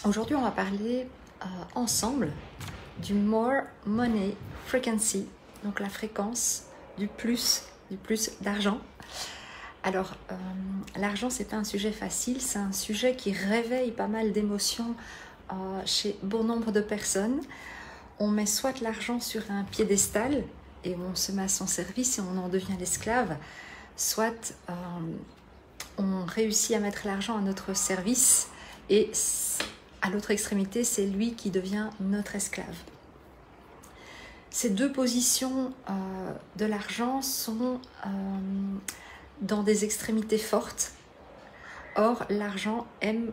Aujourd'hui, on va parler ensemble du More Money Frequency, donc la fréquence du plus d'argent. Alors, l'argent, c'est pas un sujet facile, c'est un sujet qui réveille pas mal d'émotions chez bon nombre de personnes. On met soit l'argent sur un piédestal et on se met à son service et on en devient l'esclave, soit on réussit à mettre l'argent à notre service et à l'autre extrémité, c'est lui qui devient notre esclave. Ces deux positions de l'argent sont dans des extrémités fortes. Or, l'argent aime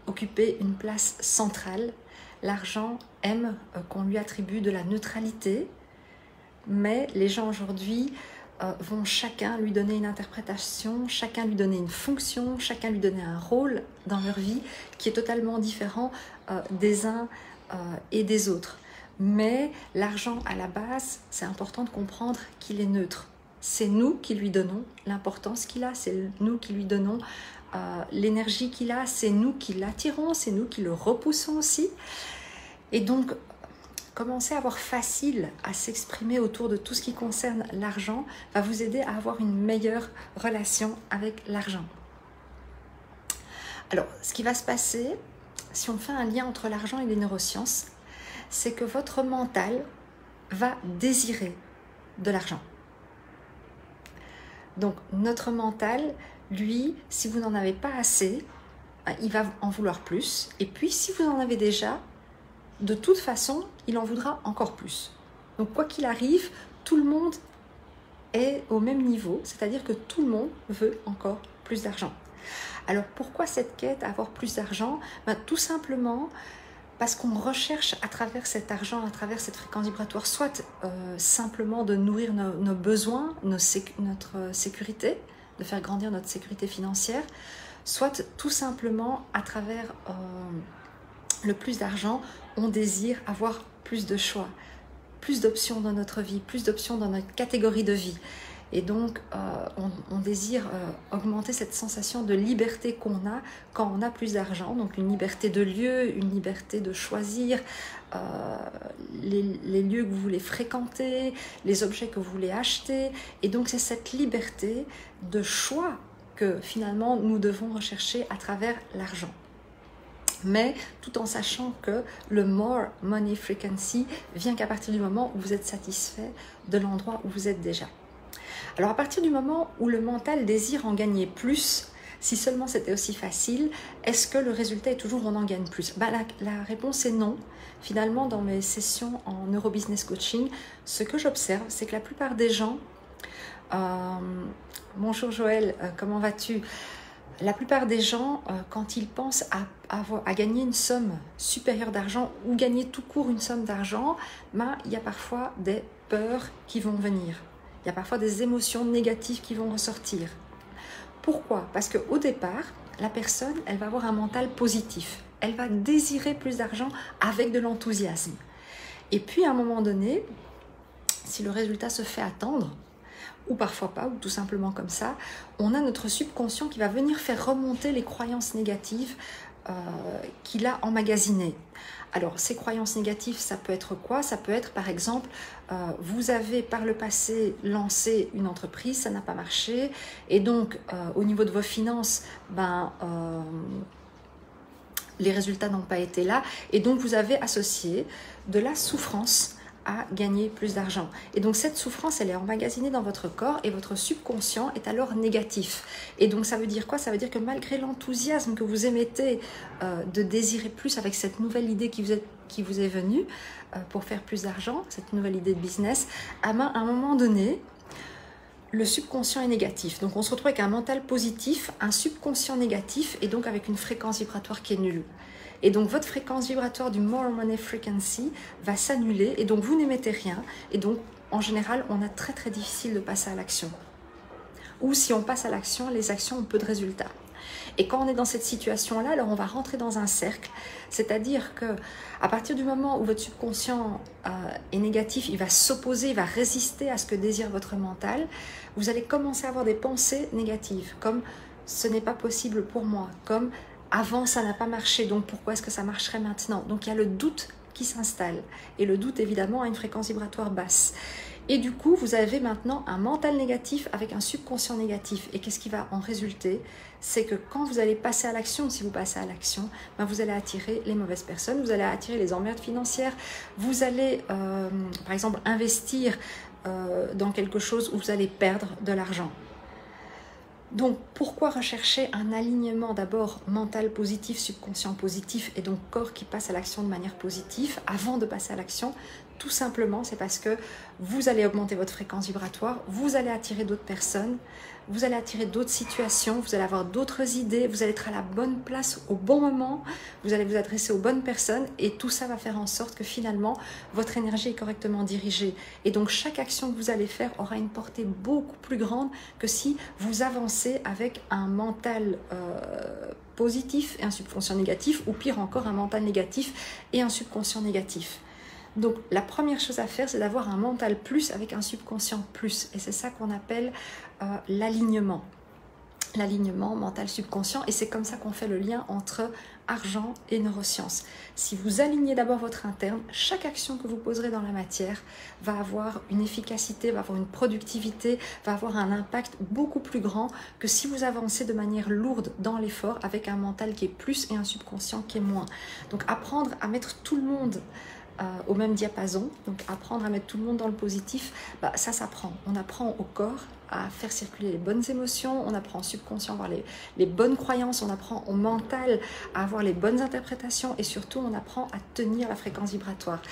occuper une place centrale. L'argent aime qu'on lui attribue de la neutralité, mais les gens aujourd'hui vont chacun lui donner une interprétation, chacun lui donner une fonction, chacun lui donner un rôle dans leur vie qui est totalement différent des uns et des autres. Mais l'argent, à la base, c'est important de comprendre qu'il est neutre. C'est nous qui lui donnons l'importance qu'il a, c'est nous qui lui donnons l'énergie qu'il a, c'est nous qui l'attirons, c'est nous qui le repoussons aussi. Et donc, commencer à avoir facile à s'exprimer autour de tout ce qui concerne l'argent va vous aider à avoir une meilleure relation avec l'argent. Alors, ce qui va se passer, si on fait un lien entre l'argent et les neurosciences, c'est que votre mental va désirer de l'argent. Donc, notre mental, lui, si vous n'en avez pas assez, il va en vouloir plus. Et puis, si vous en avez déjà, de toute façon, il en voudra encore plus. Donc, quoi qu'il arrive, tout le monde est au même niveau, c'est-à-dire que tout le monde veut encore plus d'argent. Alors, pourquoi cette quête à avoir plus d'argent? Tout simplement parce qu'on recherche à travers cet argent, à travers cette fréquence vibratoire, soit simplement de nourrir nos besoins, notre sécurité, de faire grandir notre sécurité financière, soit tout simplement à travers le plus d'argent, on désire avoir plus de choix, plus d'options dans notre vie, plus d'options dans notre catégorie de vie. Et donc, on désire augmenter cette sensation de liberté qu'on a quand on a plus d'argent. Donc, une liberté de lieu, une liberté de choisir les lieux que vous voulez fréquenter, les objets que vous voulez acheter. Et donc, c'est cette liberté de choix que finalement, nous devons rechercher à travers l'argent. Mais tout en sachant que le More Money Frequency vient qu'à partir du moment où vous êtes satisfait de l'endroit où vous êtes déjà. Alors à partir du moment où le mental désire en gagner plus, si seulement c'était aussi facile, est-ce que le résultat est toujours on en gagne plus? La réponse est non. Finalement, dans mes sessions en neurobusiness coaching, ce que j'observe, c'est que la plupart des gens... bonjour Joël, comment vas-tu? La plupart des gens, quand ils pensent à gagner une somme supérieure d'argent ou gagner tout court une somme d'argent, il y a parfois des peurs qui vont venir. Il y a parfois des émotions négatives qui vont ressortir. Pourquoi? Parce qu'au départ, la personne, elle va avoir un mental positif. Elle va désirer plus d'argent avec de l'enthousiasme. Et puis, à un moment donné, si le résultat se fait attendre, ou parfois pas, ou tout simplement comme ça, on a notre subconscient qui va venir faire remonter les croyances négatives qu'il a emmagasinées. Alors, ces croyances négatives, ça peut être quoi? Ça peut être, par exemple, vous avez par le passé lancé une entreprise, ça n'a pas marché, et donc, au niveau de vos finances, les résultats n'ont pas été là, et donc vous avez associé de la souffrance à gagner plus d'argent. Et donc cette souffrance, elle est emmagasinée dans votre corps et votre subconscient est alors négatif. Et donc ça veut dire quoi? Ça veut dire que malgré l'enthousiasme que vous émettez de désirer plus avec cette nouvelle idée qui vous est venue pour faire plus d'argent, cette nouvelle idée de business, à un moment donné, le subconscient est négatif. Donc on se retrouve avec un mental positif, un subconscient négatif et donc avec une fréquence vibratoire qui est nulle. Et donc votre fréquence vibratoire du More Money Frequency va s'annuler et donc vous n'émettez rien. Et donc en général, on a très très difficile de passer à l'action. Ou si on passe à l'action, les actions ont peu de résultats. Et quand on est dans cette situation-là, alors on va rentrer dans un cercle. C'est-à-dire que à partir du moment où votre subconscient est négatif, il va s'opposer, il va résister à ce que désire votre mental. Vous allez commencer à avoir des pensées négatives, comme ce n'est pas possible pour moi, comme avant ça n'a pas marché, donc pourquoi est-ce que ça marcherait maintenant? Donc il y a le doute qui s'installe, et le doute évidemment a une fréquence vibratoire basse. Et du coup, vous avez maintenant un mental négatif avec un subconscient négatif. Et qu'est-ce qui va en résulter? C'est que quand vous allez passer à l'action, si vous passez à l'action, ben vous allez attirer les mauvaises personnes, vous allez attirer les emmerdes financières, vous allez, par exemple, investir dans quelque chose où vous allez perdre de l'argent. Donc, pourquoi rechercher un alignement d'abord mental positif, subconscient positif et donc corps qui passe à l'action de manière positive avant de passer à l'action? Tout simplement, c'est parce que vous allez augmenter votre fréquence vibratoire, vous allez attirer d'autres personnes, vous allez attirer d'autres situations, vous allez avoir d'autres idées, vous allez être à la bonne place au bon moment, vous allez vous adresser aux bonnes personnes et tout ça va faire en sorte que finalement, votre énergie est correctement dirigée. Et donc, chaque action que vous allez faire aura une portée beaucoup plus grande que si vous avancez avec un mental positif et un subconscient négatif, ou pire encore, un mental négatif et un subconscient négatif. Donc la première chose à faire, c'est d'avoir un mental plus avec un subconscient plus. Et c'est ça qu'on appelle l'alignement. L'alignement mental-subconscient. Et c'est comme ça qu'on fait le lien entre argent et neurosciences. Si vous alignez d'abord votre interne, chaque action que vous poserez dans la matière va avoir une efficacité, va avoir une productivité, va avoir un impact beaucoup plus grand que si vous avancez de manière lourde dans l'effort avec un mental qui est plus et un subconscient qui est moins. Donc apprendre à mettre tout le monde au même diapason, donc apprendre à mettre tout le monde dans le positif, bah, ça s'apprend. On apprend au corps à faire circuler les bonnes émotions, on apprend au subconscient à avoir les bonnes croyances, on apprend au mental à avoir les bonnes interprétations et surtout on apprend à tenir la fréquence vibratoire.